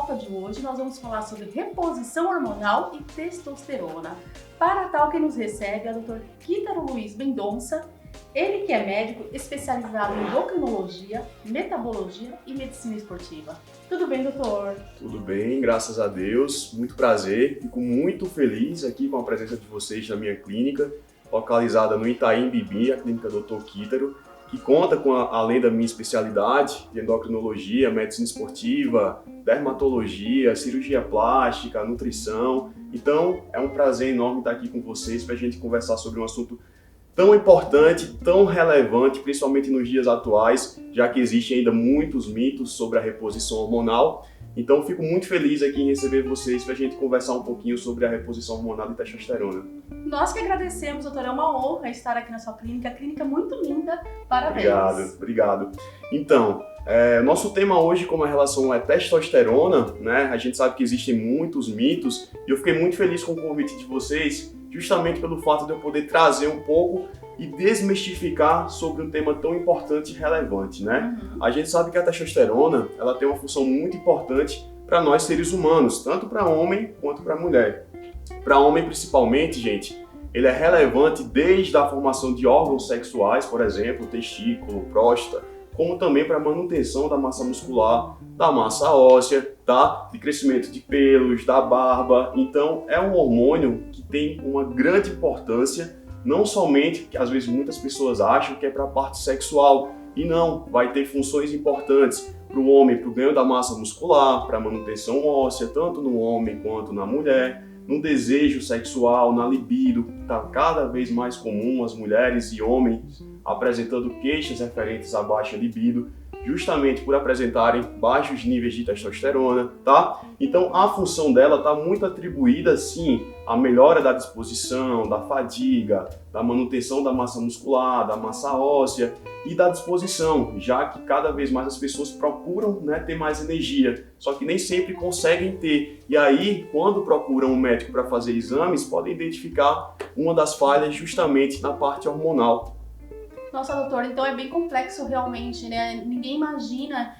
pauta de hoje nós vamos falar sobre reposição hormonal e testosterona. Para tal, quem nos recebe é o Dr. Kitaro Luiz Mendonça, ele que é médico especializado em endocrinologia, metabologia e medicina esportiva. Tudo bem, doutor? Tudo bem, graças a Deus, muito prazer, fico muito feliz aqui com a presença de vocês na minha clínica, localizada no Itaim Bibi, a clínica Dr. Kitaro, que conta com, além da minha especialidade de endocrinologia, medicina esportiva, dermatologia, cirurgia plástica, nutrição. Então, é um prazer enorme estar aqui com vocês para a gente conversar sobre um assunto tão importante, tão relevante, principalmente nos dias atuais, já que existem ainda muitos mitos sobre a reposição hormonal. Então, fico muito feliz aqui em receber vocês para a gente conversar um pouquinho sobre a reposição hormonal de testosterona. Nós que agradecemos, doutor. É uma honra estar aqui na sua clínica. Clínica muito linda. Parabéns. Obrigado. Então, nosso tema hoje, como a relação é testosterona, né? A gente sabe que existem muitos mitos e eu fiquei muito feliz com o convite de vocês, justamente pelo fato de eu poder trazer um pouco e desmistificar sobre um tema tão importante e relevante, né? A gente sabe que a testosterona, ela tem uma função muito importante para nós seres humanos, tanto para homem quanto para mulher. Para homem, principalmente, gente, ele é relevante desde a formação de órgãos sexuais, por exemplo, testículo, próstata, como também para a manutenção da massa muscular, da massa óssea, tá? De crescimento de pelos, da barba. Então, é um hormônio que tem uma grande importância, não somente, que às vezes muitas pessoas acham que é para a parte sexual, e não, vai ter funções importantes para o homem, para o ganho da massa muscular, para a manutenção óssea, tanto no homem quanto na mulher, no desejo sexual, na libido, que está cada vez mais comum as mulheres e homens apresentando queixas referentes à baixa libido, justamente por apresentarem baixos níveis de testosterona, tá? Então a função dela está muito atribuída, sim, à melhora da disposição, da fadiga, da manutenção da massa muscular, da massa óssea e da disposição, já que cada vez mais as pessoas procuram, né, ter mais energia, só que nem sempre conseguem ter. E aí, quando procuram um médico para fazer exames, podem identificar uma das falhas justamente na parte hormonal. Nossa, doutor, então é bem complexo realmente, né? Ninguém imagina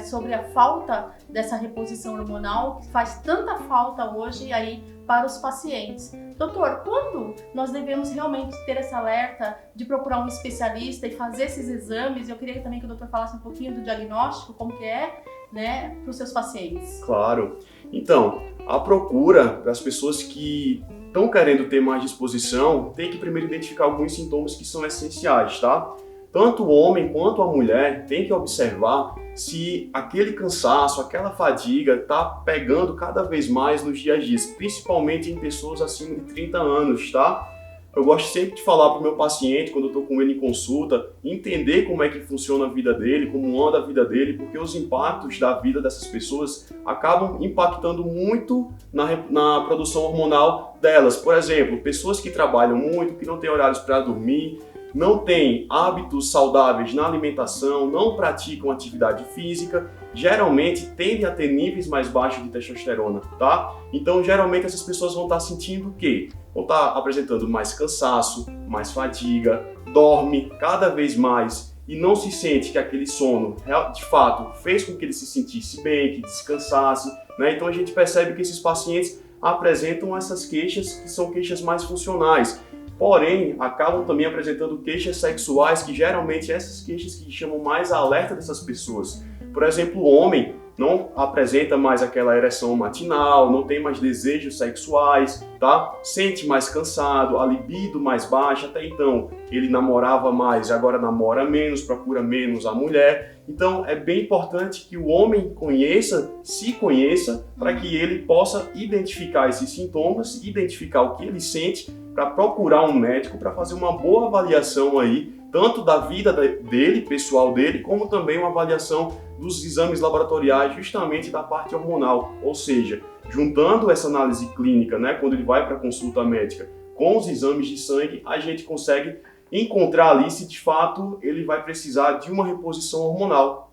sobre a falta dessa reposição hormonal, que faz tanta falta hoje aí para os pacientes. Doutor, quando nós devemos realmente ter esse alerta de procurar um especialista e fazer esses exames? Eu queria também que o doutor falasse um pouquinho do diagnóstico, como que é, né, para os seus pacientes. Claro. Então, a procura para as pessoas que estão querendo ter mais disposição, tem que primeiro identificar alguns sintomas que são essenciais, tá? Tanto o homem quanto a mulher tem que observar se aquele cansaço, aquela fadiga está pegando cada vez mais nos dias a dias, principalmente em pessoas acima de 30 anos, tá? Eu gosto sempre de falar para o meu paciente, quando eu estou com ele em consulta, entender como é que funciona a vida dele, como anda a vida dele, porque os impactos da vida dessas pessoas acabam impactando muito na produção hormonal delas. Por exemplo, pessoas que trabalham muito, que não têm horários para dormir, não têm hábitos saudáveis na alimentação, não praticam atividade física, geralmente tendem a ter níveis mais baixos de testosterona, tá? Então, geralmente essas pessoas vão estar sentindo o quê? Vão estar apresentando mais cansaço, mais fadiga, dorme cada vez mais e não se sente que aquele sono, de fato, fez com que ele se sentisse bem, que descansasse, né? Então, a gente percebe que esses pacientes apresentam essas queixas que são queixas mais funcionais. Porém, acabam também apresentando queixas sexuais, que geralmente essas queixas que chamam mais a alerta dessas pessoas. Por exemplo, o homem não apresenta mais aquela ereção matinal, não tem mais desejos sexuais, tá? Sente mais cansado, a libido mais baixa, até então ele namorava mais, agora namora menos, procura menos a mulher. Então é bem importante que o homem se conheça, para que ele possa identificar esses sintomas, identificar o que ele sente, para procurar um médico para fazer uma boa avaliação aí, tanto da vida dele, pessoal dele, como também uma avaliação dos exames laboratoriais, justamente da parte hormonal. Ou seja, juntando essa análise clínica, né, quando ele vai para a consulta médica, com os exames de sangue, a gente consegue encontrar ali se de fato ele vai precisar de uma reposição hormonal.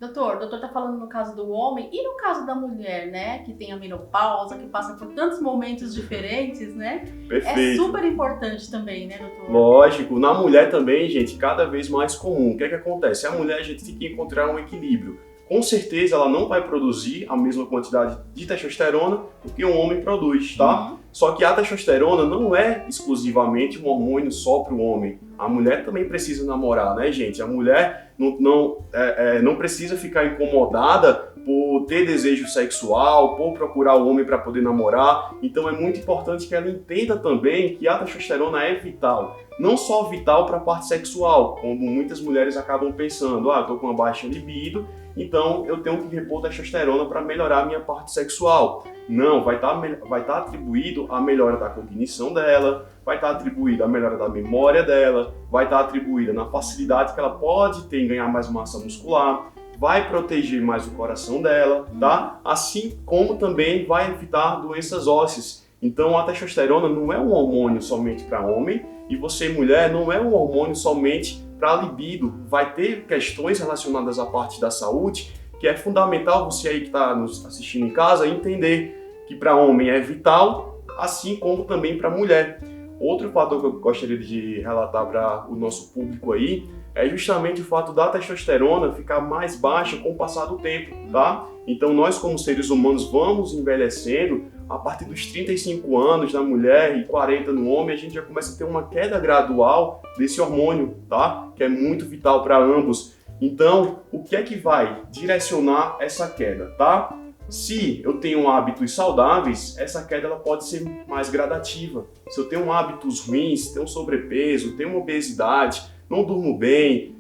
Doutor, o doutor está falando no caso do homem e no caso da mulher, né? Que tem a menopausa, que passa por tantos momentos diferentes, né? Perfeito. É super importante também, né, doutor? Lógico. Na mulher também, gente, cada vez mais comum. O que é que acontece? A mulher, a gente tem que encontrar um equilíbrio. com certeza ela não vai produzir a mesma quantidade de testosterona do que um homem produz, tá? Só que a testosterona não é exclusivamente um hormônio só para o homem. A mulher também precisa namorar, né, gente? A mulher não precisa ficar incomodada por ter desejo sexual, por procurar o homem para poder namorar. Então é muito importante que ela entenda também que a testosterona é vital. Não só vital para a parte sexual, como muitas mulheres acabam pensando, estou com uma baixa libido, então eu tenho que repor testosterona para melhorar a minha parte sexual. Não, vai estar atribuído à melhora da cognição dela, vai estar atribuído à melhora da memória dela, vai estar atribuída na facilidade que ela pode ter em ganhar mais massa muscular, vai proteger mais o coração dela, tá? Assim como também vai evitar doenças ósseas. Então a testosterona não é um hormônio somente para homem e você, mulher, não é um hormônio somente para libido. Vai ter questões relacionadas à parte da saúde que é fundamental você aí que está nos assistindo em casa entender que para homem é vital, assim como também para mulher. Outro fator que eu gostaria de relatar para o nosso público aí é justamente o fato da testosterona ficar mais baixa com o passar do tempo, tá? Então nós como seres humanos vamos envelhecendo, a partir dos 35 anos na mulher e 40 no homem, a gente já começa a ter uma queda gradual desse hormônio, tá? Que é muito vital para ambos. Então, o que é que vai direcionar essa queda, tá? Se eu tenho hábitos saudáveis, essa queda ela pode ser mais gradativa. Se eu tenho hábitos ruins, tenho sobrepeso, tenho obesidade, não durmo bem,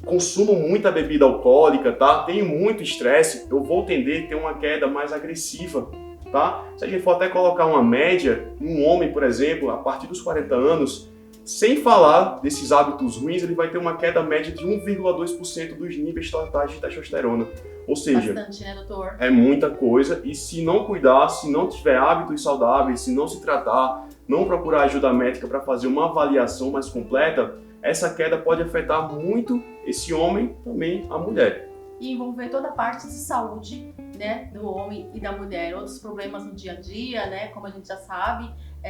consumo muita bebida alcoólica, tá? Tenho muito estresse, eu vou tender a ter uma queda mais agressiva, tá? Se a gente for até colocar uma média, um homem, por exemplo, a partir dos 40 anos, sem falar desses hábitos ruins, ele vai ter uma queda média de 1,2% dos níveis totais de testosterona. Ou seja, bastante, né, doutor? É muita coisa e se não cuidar, se não tiver hábitos saudáveis, se não se tratar, não procurar ajuda médica para fazer uma avaliação mais completa, essa queda pode afetar muito esse homem, também a mulher. E envolver toda a parte de saúde, né, do homem e da mulher. Outros problemas no dia a dia, né, como a gente já sabe,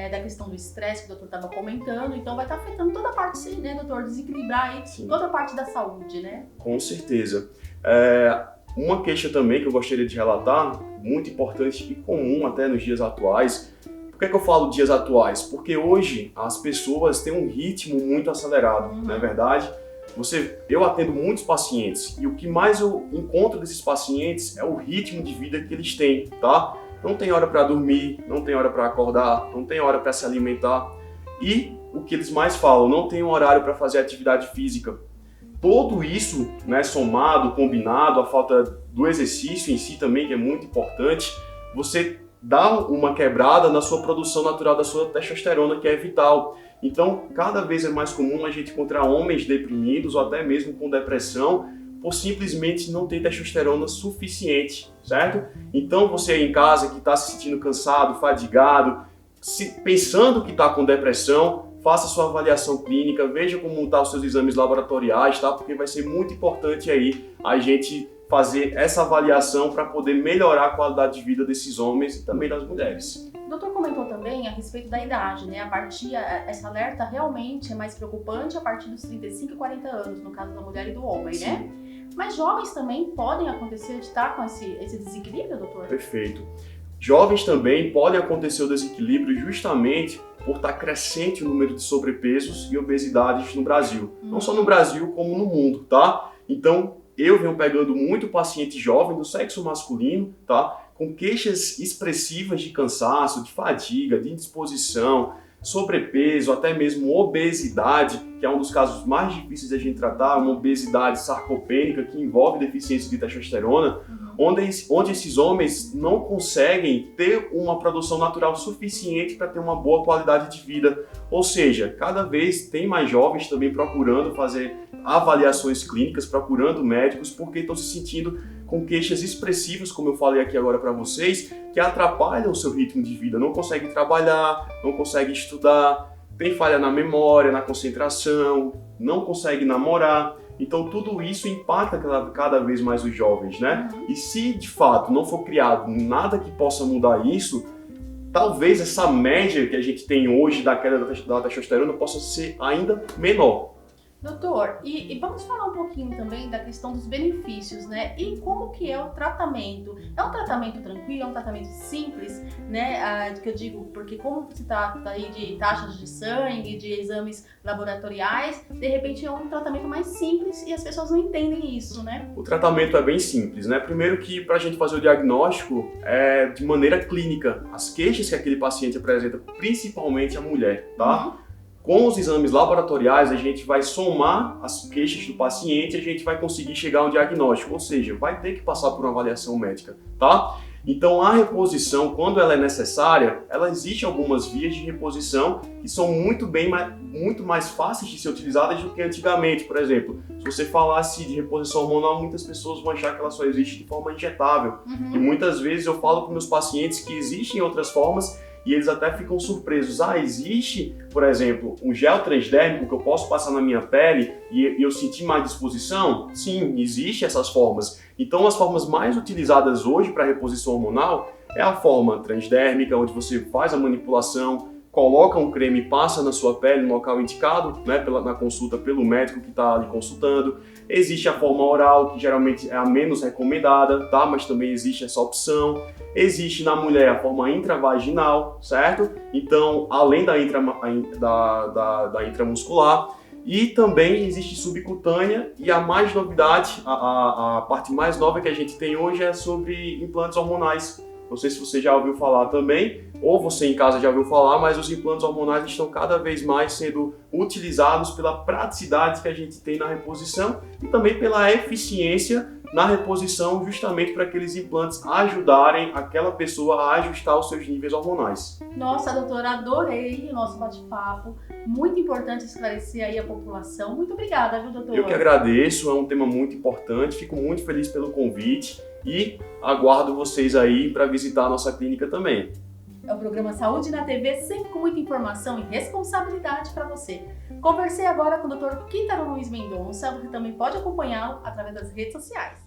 da questão do estresse que o doutor estava comentando. Então vai estar afetando toda a parte, né, doutor, desequilibrar aí toda a parte da saúde, né? Com certeza. Uma queixa também que eu gostaria de relatar, muito importante e comum até nos dias atuais. Por que eu falo dias atuais? Porque hoje as pessoas têm um ritmo muito acelerado, não é verdade? Eu atendo muitos pacientes e o que mais eu encontro desses pacientes é o ritmo de vida que eles têm, tá? Não tem hora para dormir, não tem hora para acordar, não tem hora para se alimentar e o que eles mais falam, não tem um horário para fazer atividade física. Tudo isso, né, somado, combinado, a falta do exercício em si também, que é muito importante, você dá uma quebrada na sua produção natural da sua testosterona, que é vital. Então, cada vez é mais comum a gente encontrar homens deprimidos ou até mesmo com depressão por simplesmente não ter testosterona suficiente, certo? Então, você aí em casa que está se sentindo cansado, fadigado, pensando que está com depressão, faça sua avaliação clínica, veja como estão os seus exames laboratoriais, tá? Porque vai ser muito importante aí a gente fazer essa avaliação para poder melhorar a qualidade de vida desses homens e também das mulheres. O doutor comentou também a respeito da idade, né? Essa alerta realmente é mais preocupante a partir dos 35 e 40 anos, no caso da mulher e do homem, Sim. né? Mas jovens também podem acontecer de estar com esse desequilíbrio, doutor? Perfeito. Jovens também podem acontecer o desequilíbrio justamente por estar crescente o número de sobrepesos e obesidades no Brasil. Não só no Brasil, como no mundo, tá? Então, eu venho pegando muito paciente jovem do sexo masculino, tá? Com queixas expressivas de cansaço, de fadiga, de indisposição, sobrepeso, até mesmo obesidade, que é um dos casos mais difíceis de a gente tratar, uma obesidade sarcopênica que envolve deficiência de testosterona, onde esses homens não conseguem ter uma produção natural suficiente para ter uma boa qualidade de vida. Ou seja, cada vez tem mais jovens também procurando fazer avaliações clínicas, procurando médicos, porque estão se sentindo com queixas expressivas, como eu falei aqui agora para vocês, que atrapalham o seu ritmo de vida, não conseguem trabalhar, não conseguem estudar, tem falha na memória, na concentração, não conseguem namorar. Então tudo isso impacta cada vez mais os jovens, né? E se de fato não for criado nada que possa mudar isso, talvez essa média que a gente tem hoje da queda da testosterona possa ser ainda menor. Doutor, e vamos falar um pouquinho também da questão dos benefícios, né? E como que é o tratamento? É um tratamento tranquilo, é um tratamento simples, né? Que eu digo, porque como você tá aí de taxas de sangue, de exames laboratoriais, de repente é um tratamento mais simples e as pessoas não entendem isso, né? O tratamento é bem simples, né? Primeiro que para a gente fazer o diagnóstico é de maneira clínica, as queixas que aquele paciente apresenta, principalmente a mulher, tá? Uhum. Com os exames laboratoriais, a gente vai somar as queixas do paciente e a gente vai conseguir chegar a um diagnóstico, ou seja, vai ter que passar por uma avaliação médica, tá? Então, a reposição, quando ela é necessária, ela existe algumas vias de reposição que são muito mais fáceis de ser utilizadas do que antigamente. Por exemplo, se você falasse de reposição hormonal, muitas pessoas vão achar que ela só existe de forma injetável. Uhum. E muitas vezes eu falo para meus pacientes que existem outras formas e eles até ficam surpresos. Existe, por exemplo, um gel transdérmico que eu posso passar na minha pele e eu sentir mais disposição? Sim, existe essas formas. Então, as formas mais utilizadas hoje para reposição hormonal é a forma transdérmica, onde você faz a manipulação, coloca um creme e passa na sua pele no local indicado, né, na consulta pelo médico que está ali consultando. Existe a forma oral, que geralmente é a menos recomendada, tá? Mas também existe essa opção. Existe na mulher a forma intravaginal, certo? Então, além da intramuscular. E também existe subcutânea e a mais novidade, a parte mais nova que a gente tem hoje é sobre implantes hormonais. Não sei se você já ouviu falar também, ou você em casa já ouviu falar, mas os implantes hormonais estão cada vez mais sendo utilizados pela praticidade que a gente tem na reposição e também pela eficiência na reposição, justamente para aqueles implantes ajudarem aquela pessoa a ajustar os seus níveis hormonais. Nossa, doutora, adorei o nosso bate-papo. Muito importante esclarecer aí a população. Muito obrigada, viu, doutor? Eu que agradeço, é um tema muito importante, fico muito feliz pelo convite e aguardo vocês aí para visitar a nossa clínica também. É o programa Saúde na TV, sempre com muita informação e responsabilidade para você. Conversei agora com o Dr. Quintaro Luiz Mendonça, você também pode acompanhá-lo através das redes sociais.